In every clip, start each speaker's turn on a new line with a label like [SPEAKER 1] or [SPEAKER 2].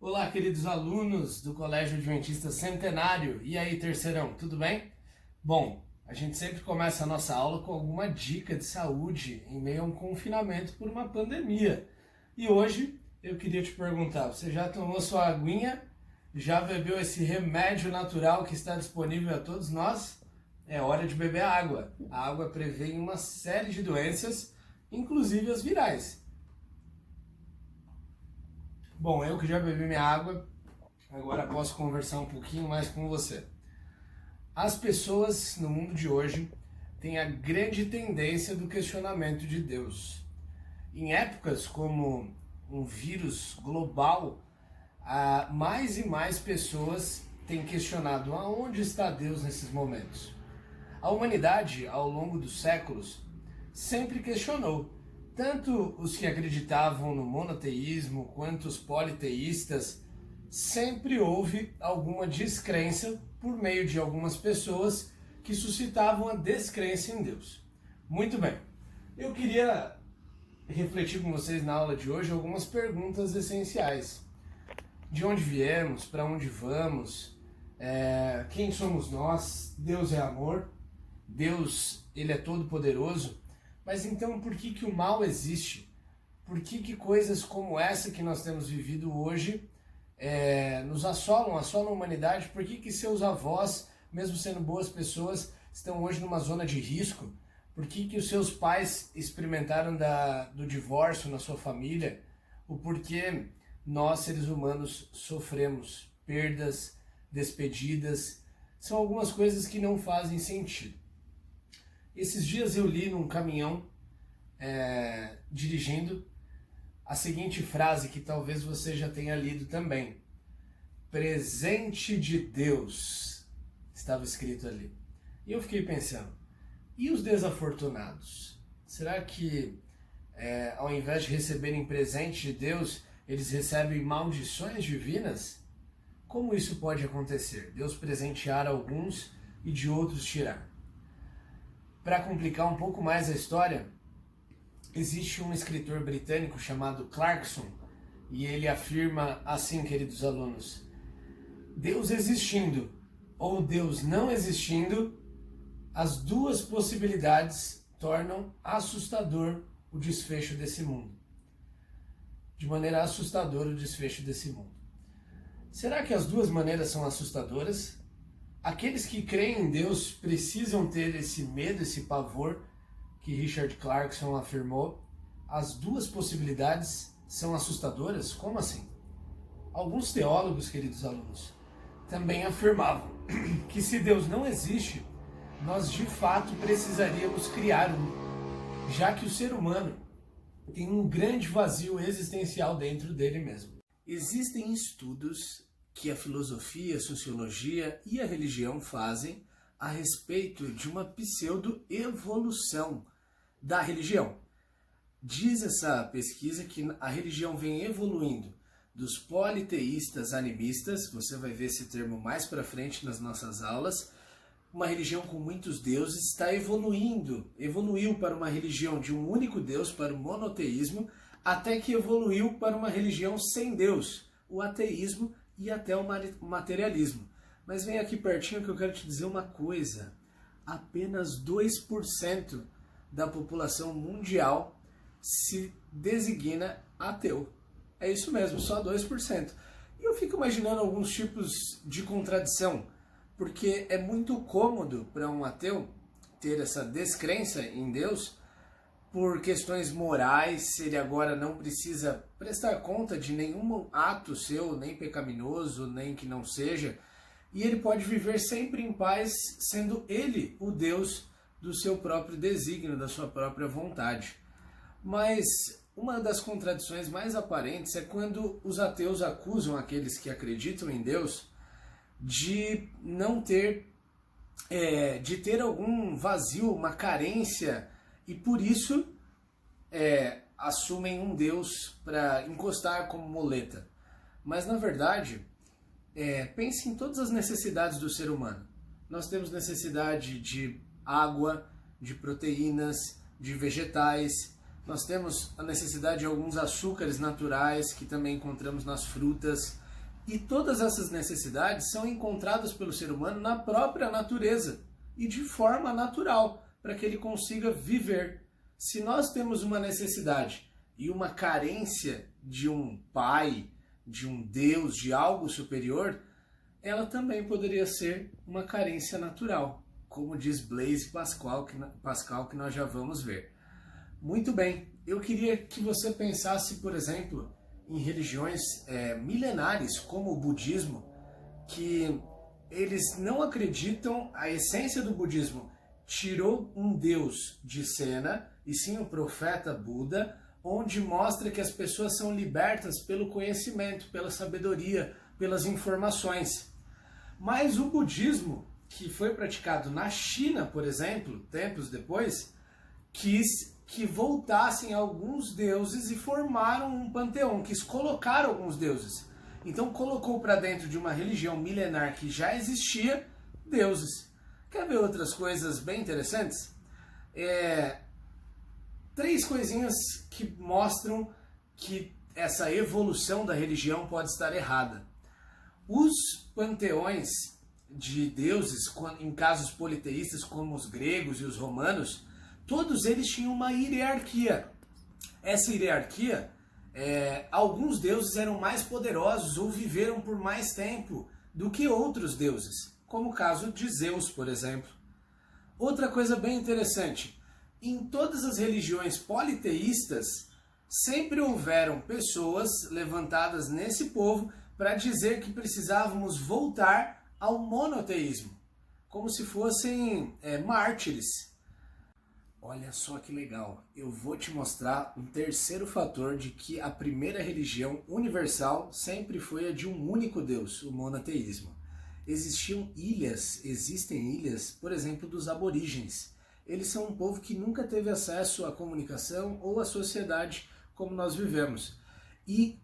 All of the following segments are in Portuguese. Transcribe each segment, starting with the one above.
[SPEAKER 1] Olá, queridos alunos do Colégio Adventista Centenário. E aí, terceirão, tudo bem? Bom, a gente sempre começa a nossa aula com alguma dica de saúde em meio a um confinamento por uma pandemia. E hoje eu queria te perguntar, você já tomou sua aguinha? Já bebeu esse remédio natural que está disponível a todos nós? É hora de beber água. A água previne uma série de doenças, inclusive as virais. Bom, eu que já bebi minha água, agora posso conversar um pouquinho mais com você. As pessoas no mundo de hoje têm a grande tendência do questionamento de Deus. Em épocas como um vírus global, mais e mais pessoas têm questionado aonde está Deus nesses momentos. A humanidade, ao longo dos séculos, sempre questionou. Tanto os que acreditavam no monoteísmo quanto os politeístas, sempre houve alguma descrença por meio de algumas pessoas que suscitavam a descrença em Deus. Muito bem, eu queria refletir com vocês na aula de hoje algumas perguntas essenciais. De onde viemos? Para onde vamos? Quem somos nós? Deus é amor? Deus, ele é todo poderoso? Mas então por que o mal existe? Por que coisas como essa que nós temos vivido hoje nos assolam a humanidade? Por que seus avós, mesmo sendo boas pessoas, estão hoje numa zona de risco? Por que os seus pais experimentaram do divórcio na sua família? O porquê nós, seres humanos, sofremos perdas, despedidas? São algumas coisas que não fazem sentido. Esses dias eu li num caminhão, dirigindo, a seguinte frase que talvez você já tenha lido também. Presente de Deus, estava escrito ali. E eu fiquei pensando, e os desafortunados? Será que ao invés de receberem presente de Deus, eles recebem maldições divinas? Como isso pode acontecer? Deus presentear alguns e de outros tirar? Para complicar um pouco mais a história, existe um escritor britânico chamado Clarkson e ele afirma assim, queridos alunos: Deus existindo ou Deus não existindo, as duas possibilidades tornam assustador o desfecho desse mundo. De maneira assustadora o desfecho desse mundo. Será que as duas maneiras são assustadoras? Aqueles que creem em Deus precisam ter esse medo, esse pavor que Richard Clarkson afirmou. As duas possibilidades são assustadoras? Como assim? Alguns teólogos, queridos alunos, também afirmavam que se Deus não existe, nós de fato precisaríamos criar um, já que o ser humano tem um grande vazio existencial dentro dele mesmo. Existem estudos que a filosofia, a sociologia e a religião fazem a respeito de uma pseudo-evolução da religião. Diz essa pesquisa que a religião vem evoluindo dos politeístas animistas, você vai ver esse termo mais para frente nas nossas aulas. Uma religião com muitos deuses está evoluiu para uma religião de um único Deus, para o monoteísmo, até que evoluiu para uma religião sem Deus, o ateísmo e até o materialismo. Mas vem aqui pertinho que eu quero te dizer uma coisa. Apenas 2% da população mundial se designa ateu. É isso mesmo, só 2%. E eu fico imaginando alguns tipos de contradição, porque é muito cômodo para um ateu ter essa descrença em Deus por questões morais. Ele agora não precisa prestar conta de nenhum ato seu, nem pecaminoso, nem que não seja, e ele pode viver sempre em paz, sendo ele o Deus do seu próprio desígnio, da sua própria vontade. Mas uma das contradições mais aparentes é quando os ateus acusam aqueles que acreditam em Deus de não ter, de ter algum vazio, uma carência, e por isso assumem um Deus para encostar como muleta. Mas na verdade, pense em todas as necessidades do ser humano. Nós temos necessidade de água, de proteínas, de vegetais. Nós temos a necessidade de alguns açúcares naturais que também encontramos nas frutas. E todas essas necessidades são encontradas pelo ser humano na própria natureza e de forma natural, para que ele consiga viver. Se nós temos uma necessidade e uma carência de um pai, de um Deus, de algo superior, ela também poderia ser uma carência natural, como diz Blaise Pascal, que nós já vamos ver. Muito bem, eu queria que você pensasse, por exemplo, em religiões milenares, como o budismo, que eles não acreditam, a essência do budismo tirou um Deus de cena, e sim o profeta Buda, onde mostra que as pessoas são libertas pelo conhecimento, pela sabedoria, pelas informações. Mas o budismo, que foi praticado na China, por exemplo, tempos depois, quis que voltassem alguns deuses e formaram um panteão, quis colocar alguns deuses. Então colocou para dentro de uma religião milenar que já existia, deuses. Quer ver outras coisas bem interessantes? Três coisinhas que mostram que essa evolução da religião pode estar errada. Os panteões de deuses, em casos politeístas como os gregos e os romanos, todos eles tinham uma hierarquia. Essa hierarquia, alguns deuses eram mais poderosos ou viveram por mais tempo do que outros deuses, como o caso de Zeus, por exemplo. Outra coisa bem interessante, em todas as religiões politeístas, sempre houveram pessoas levantadas nesse povo para dizer que precisávamos voltar ao monoteísmo, como se fossem mártires. Olha só que legal, eu vou te mostrar um terceiro fator de que a primeira religião universal sempre foi a de um único Deus, o monoteísmo. Existem ilhas, por exemplo, dos aborígenes. Eles são um povo que nunca teve acesso à comunicação ou à sociedade como nós vivemos. E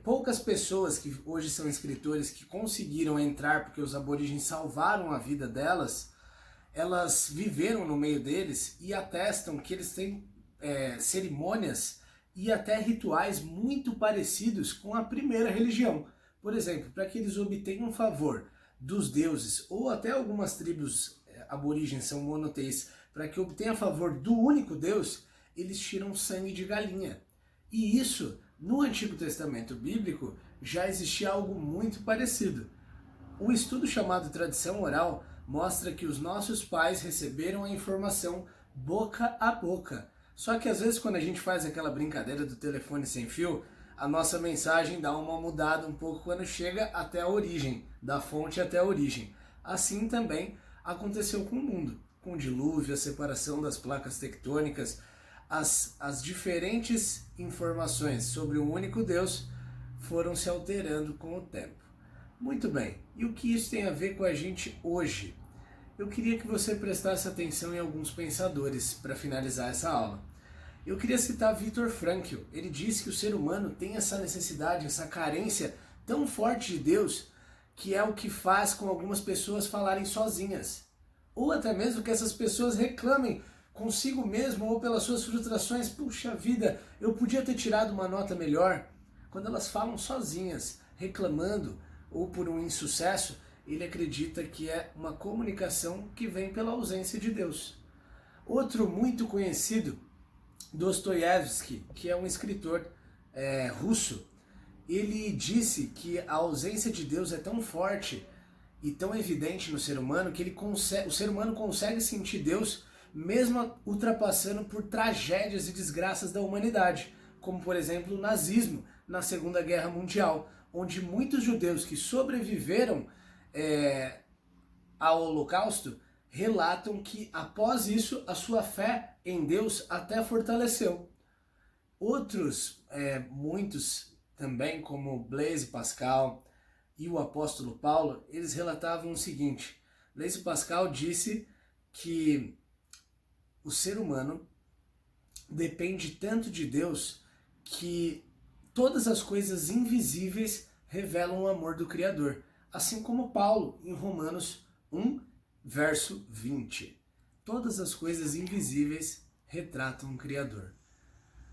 [SPEAKER 1] poucas pessoas que hoje são escritores que conseguiram entrar porque os aborígenes salvaram a vida delas, elas viveram no meio deles e atestam que eles têm cerimônias e até rituais muito parecidos com a primeira religião. Por exemplo, para que eles obtenham favor dos deuses, ou até algumas tribos aborígenes são monoteístas, para que obtenham favor do único Deus, eles tiram sangue de galinha. E isso, no Antigo Testamento Bíblico, já existia algo muito parecido. O estudo chamado tradição oral mostra que os nossos pais receberam a informação boca a boca. Só que às vezes quando a gente faz aquela brincadeira do telefone sem fio, a nossa mensagem dá uma mudada um pouco quando chega até a origem, da fonte até a origem. Assim também aconteceu com o mundo, com o dilúvio, a separação das placas tectônicas, as diferentes informações sobre um único Deus foram se alterando com o tempo. Muito bem, e o que isso tem a ver com a gente hoje? Eu queria que você prestasse atenção em alguns pensadores para finalizar essa aula. Eu queria citar Viktor Frankl. Ele disse que o ser humano tem essa necessidade, essa carência tão forte de Deus, que é o que faz com algumas pessoas falarem sozinhas. Ou até mesmo que essas pessoas reclamem consigo mesmo ou pelas suas frustrações. Puxa vida, eu podia ter tirado uma nota melhor. Quando elas falam sozinhas, reclamando ou por um insucesso, ele acredita que é uma comunicação que vem pela ausência de Deus. Outro muito conhecido, Dostoiévski, que é um escritor russo, ele disse que a ausência de Deus é tão forte e tão evidente no ser humano que o ser humano consegue sentir Deus mesmo ultrapassando por tragédias e desgraças da humanidade, como por exemplo o nazismo na Segunda Guerra Mundial, onde muitos judeus que sobreviveram ao Holocausto relatam que após isso a sua fé em Deus até fortaleceu. Outros, muitos também, como Blaise Pascal e o apóstolo Paulo, eles relatavam o seguinte: Blaise Pascal disse que o ser humano depende tanto de Deus que todas as coisas invisíveis revelam o amor do Criador. Assim como Paulo, em Romanos 1, verso 20. Todas as coisas invisíveis retratam o Criador.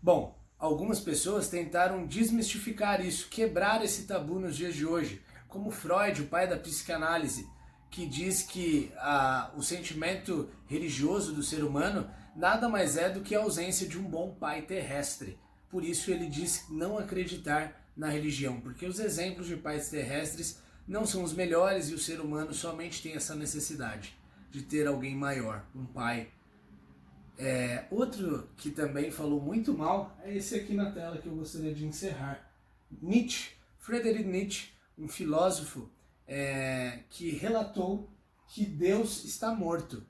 [SPEAKER 1] Bom, algumas pessoas tentaram desmistificar isso, quebrar esse tabu nos dias de hoje, como Freud, o pai da psicanálise, que diz que o sentimento religioso do ser humano nada mais é do que a ausência de um bom pai terrestre. Por isso ele diz não acreditar na religião, porque os exemplos de pais terrestres não são os melhores e o ser humano somente tem essa necessidade de ter alguém maior, um pai. Outro que também falou muito mal é esse aqui na tela que eu gostaria de encerrar. Nietzsche, Friedrich Nietzsche, um filósofo que relatou que Deus está morto.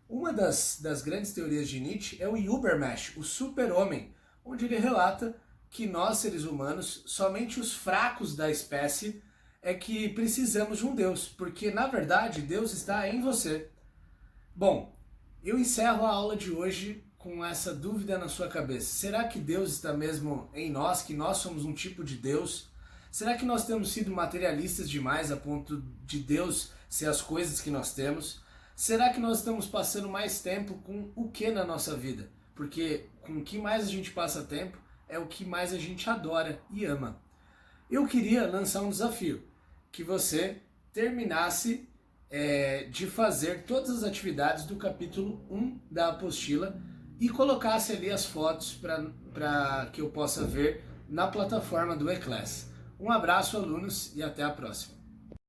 [SPEAKER 1] Uma das grandes teorias de Nietzsche é o Übermensch, o super-homem, onde ele relata que nós, seres humanos, somente os fracos da espécie é que precisamos de um Deus, porque na verdade Deus está em você. Bom, eu encerro a aula de hoje com essa dúvida na sua cabeça. Será que Deus está mesmo em nós, que nós somos um tipo de Deus? Será que nós temos sido materialistas demais a ponto de Deus ser as coisas que nós temos? Será que nós estamos passando mais tempo com o que na nossa vida? Porque com o que mais a gente passa tempo é o que mais a gente adora e ama. Eu queria lançar um desafio, que você terminasse de fazer todas as atividades do capítulo 1 da apostila e colocasse ali as fotos para que eu possa ver na plataforma do eClass. Um abraço, alunos, e até a próxima.